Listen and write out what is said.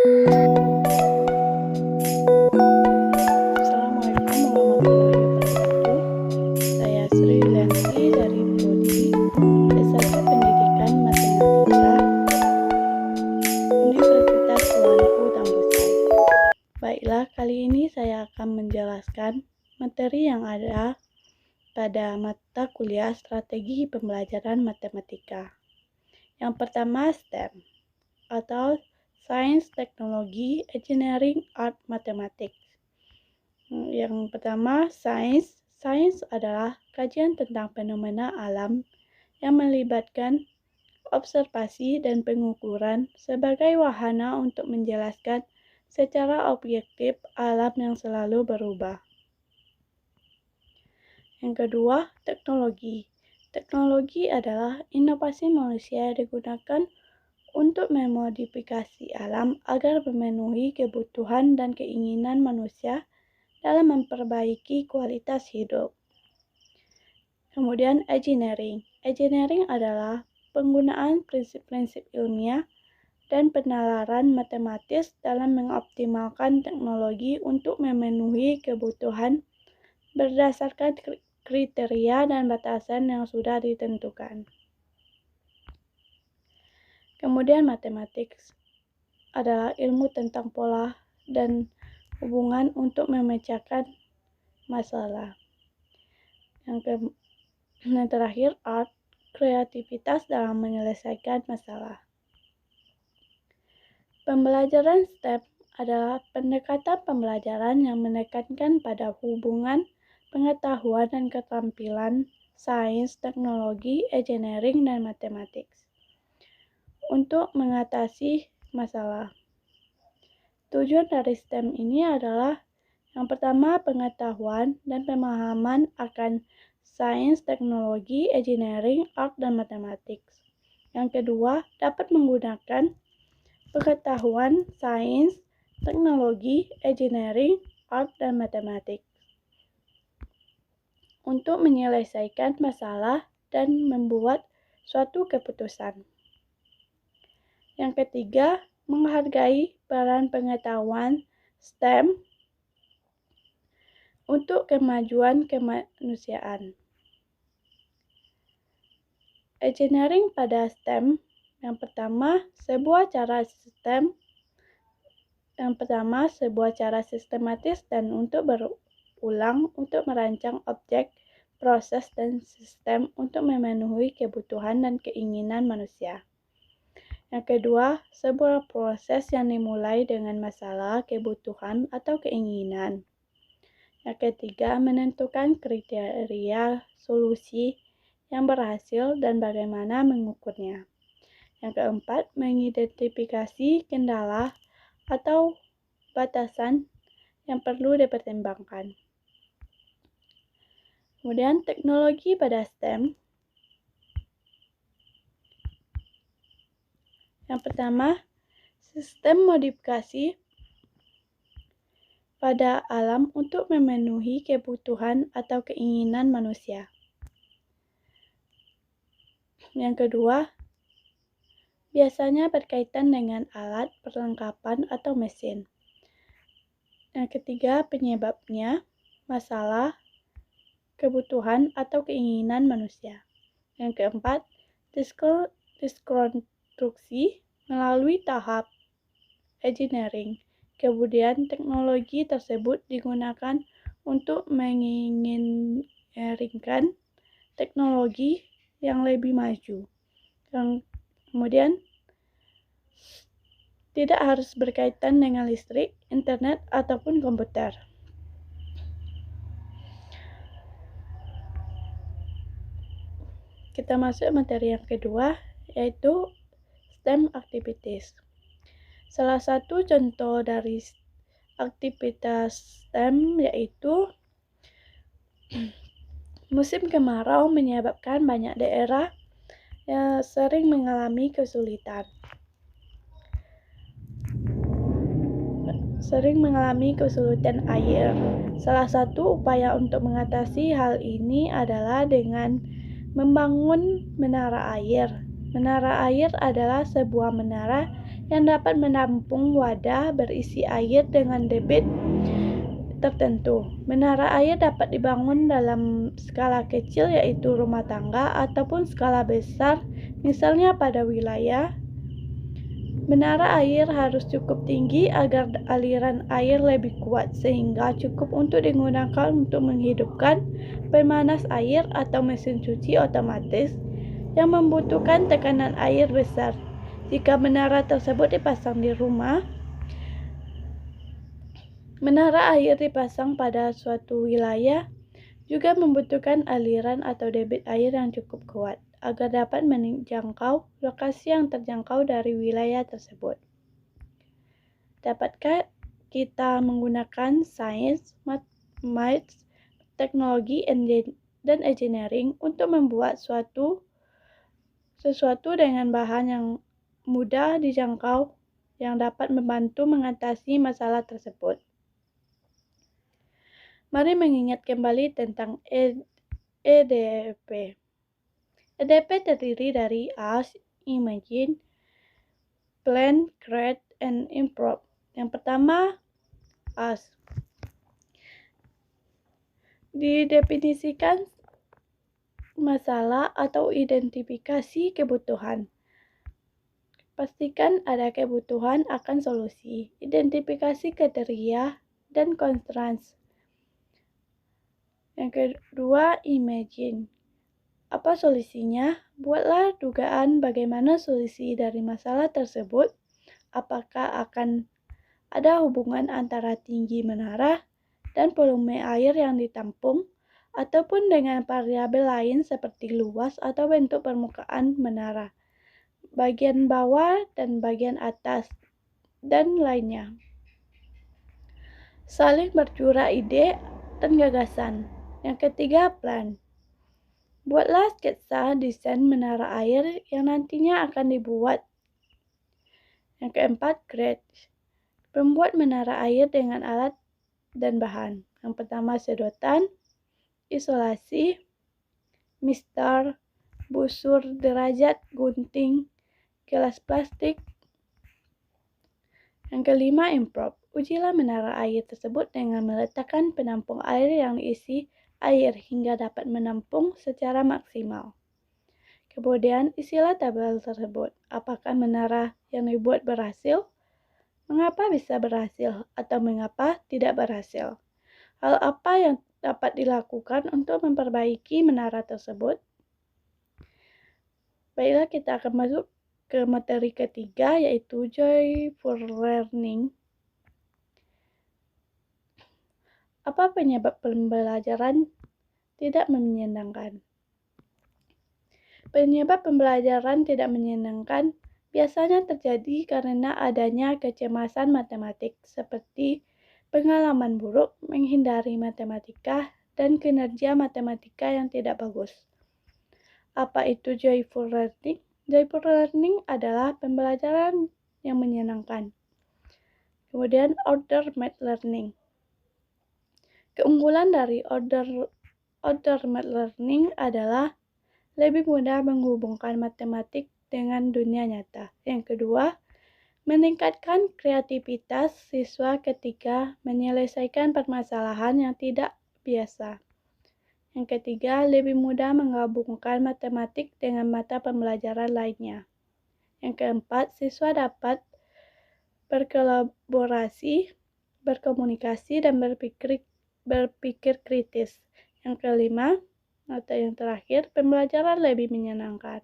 Assalamualaikum warahmatullahi wabarakatuh. Saya Sri Yulianti dari Prodi S1 Pendidikan Matematika Universitas Tuanku Tanggusan. Baiklah, kali ini saya akan menjelaskan materi yang ada pada mata kuliah Strategi Pembelajaran Matematika. Yang pertama, STEM atau Science, Technology, Engineering, Art, Mathematics. Yang pertama, sains. Sains adalah kajian tentang fenomena alam yang melibatkan observasi dan pengukuran sebagai wahana untuk menjelaskan secara objektif alam yang selalu berubah. Yang kedua, teknologi. Teknologi adalah inovasi manusia yang digunakan untuk memodifikasi alam agar memenuhi kebutuhan dan keinginan manusia dalam memperbaiki kualitas hidup. Kemudian engineering. Engineering adalah penggunaan prinsip-prinsip ilmiah dan penalaran matematis dalam mengoptimalkan teknologi untuk memenuhi kebutuhan berdasarkan kriteria dan batasan yang sudah ditentukan. Kemudian mathematics adalah ilmu tentang pola dan hubungan untuk memecahkan masalah. Yang terakhir, art, kreativitas dalam menyelesaikan masalah. Pembelajaran STEM adalah pendekatan pembelajaran yang menekankan pada hubungan pengetahuan dan keterampilan sains, teknologi, engineering, dan matematik untuk mengatasi masalah. Tujuan dari STEM ini adalah yang pertama, pengetahuan dan pemahaman akan sains, teknologi, engineering, art, dan matematik. Yang kedua, dapat menggunakan pengetahuan sains, teknologi, engineering, art, dan matematik untuk menyelesaikan masalah dan membuat suatu keputusan. Yang ketiga, menghargai peran pengetahuan STEM untuk kemajuan kemanusiaan. Engineering pada STEM, yang pertama, sebuah cara sistematis dan untuk berulang untuk merancang objek, proses, dan sistem untuk memenuhi kebutuhan dan keinginan manusia. Yang kedua, sebuah proses yang dimulai dengan masalah, kebutuhan, atau keinginan. Yang ketiga, menentukan kriteria solusi yang berhasil dan bagaimana mengukurnya. Yang keempat, mengidentifikasi kendala atau batasan yang perlu dipertimbangkan. Kemudian, teknologi pada STEM. Yang pertama, sistem modifikasi pada alam untuk memenuhi kebutuhan atau keinginan manusia. Yang kedua, biasanya berkaitan dengan alat, perlengkapan, atau mesin. Yang ketiga, penyebabnya, masalah, kebutuhan, atau keinginan manusia. Yang keempat, diskonstruksi melalui tahap engineering. Kemudian teknologi tersebut digunakan untuk menginginkan teknologi yang lebih maju. Kemudian tidak harus berkaitan dengan listrik, internet, ataupun komputer. Kita masuk materi yang kedua, yaitu STEM activities. Salah satu contoh dari aktivitas STEM yaitu musim kemarau menyebabkan banyak daerah yang sering mengalami kesulitan air. Salah satu upaya untuk mengatasi hal ini adalah dengan membangun menara air. Menara air adalah sebuah menara yang dapat menampung wadah berisi air dengan debit tertentu. Menara air dapat dibangun dalam skala kecil yaitu rumah tangga ataupun skala besar misalnya pada wilayah. Menara air harus cukup tinggi agar aliran air lebih kuat sehingga cukup untuk digunakan untuk menghidupkan pemanas air atau mesin cuci otomatis yang membutuhkan tekanan air besar. Jika menara tersebut dipasang di rumah, menara air dipasang pada suatu wilayah juga membutuhkan aliran atau debit air yang cukup kuat agar dapat menjangkau lokasi yang terjangkau dari wilayah tersebut. Dapatkah kita menggunakan sains, maths, teknologi, dan engineering untuk membuat sesuatu dengan bahan yang mudah dijangkau yang dapat membantu mengatasi masalah tersebut? Mari mengingat kembali tentang EDP. EDP terdiri dari Ask, Imagine, Plan, Create, and Improve. Yang pertama, Ask. Didefinisikan masalah atau identifikasi kebutuhan. Pastikan ada kebutuhan akan solusi. Identifikasi kriteria dan constraints. Yang kedua, Imagine. Apa solusinya? Buatlah dugaan bagaimana solusi dari masalah tersebut. Apakah akan ada hubungan antara tinggi menara dan volume air yang ditampung, ataupun dengan variabel lain seperti luas atau bentuk permukaan menara, bagian bawah dan bagian atas, dan lainnya. Saling bercurah ide dan gagasan. Yang ketiga, Plan. Buatlah sketsa desain menara air yang nantinya akan dibuat. Yang keempat, Create. Membuat menara air dengan alat dan bahan. Yang pertama, sedotan, isolasi, mistar, busur derajat, gunting, gelas plastik. Yang kelima, Improve. Ujilah menara air tersebut dengan meletakkan penampung air yang diisi air hingga dapat menampung secara maksimal. Kemudian isilah tabel tersebut. Apakah menara yang dibuat berhasil? Mengapa bisa berhasil atau mengapa tidak berhasil? Hal apa yang dapat dilakukan untuk memperbaiki menara tersebut? Baiklah, kita akan masuk ke materi ketiga yaitu Joyful Learning. Apa penyebab pembelajaran tidak menyenangkan? Penyebab pembelajaran tidak menyenangkan biasanya terjadi karena adanya kecemasan matematik seperti pengalaman buruk, menghindari matematika, dan kinerja matematika yang tidak bagus. Apa itu joyful learning? Joyful learning adalah pembelajaran yang menyenangkan. Kemudian order-made learning. Keunggulan dari order-made learning adalah lebih mudah menghubungkan matematik dengan dunia nyata. Yang kedua, meningkatkan kreativitas siswa ketika menyelesaikan permasalahan yang tidak biasa. Yang ketiga, lebih mudah menggabungkan matematik dengan mata pembelajaran lainnya. Yang keempat, siswa dapat berkolaborasi, berkomunikasi, dan berpikir kritis. Yang kelima, atau yang terakhir, pembelajaran lebih menyenangkan.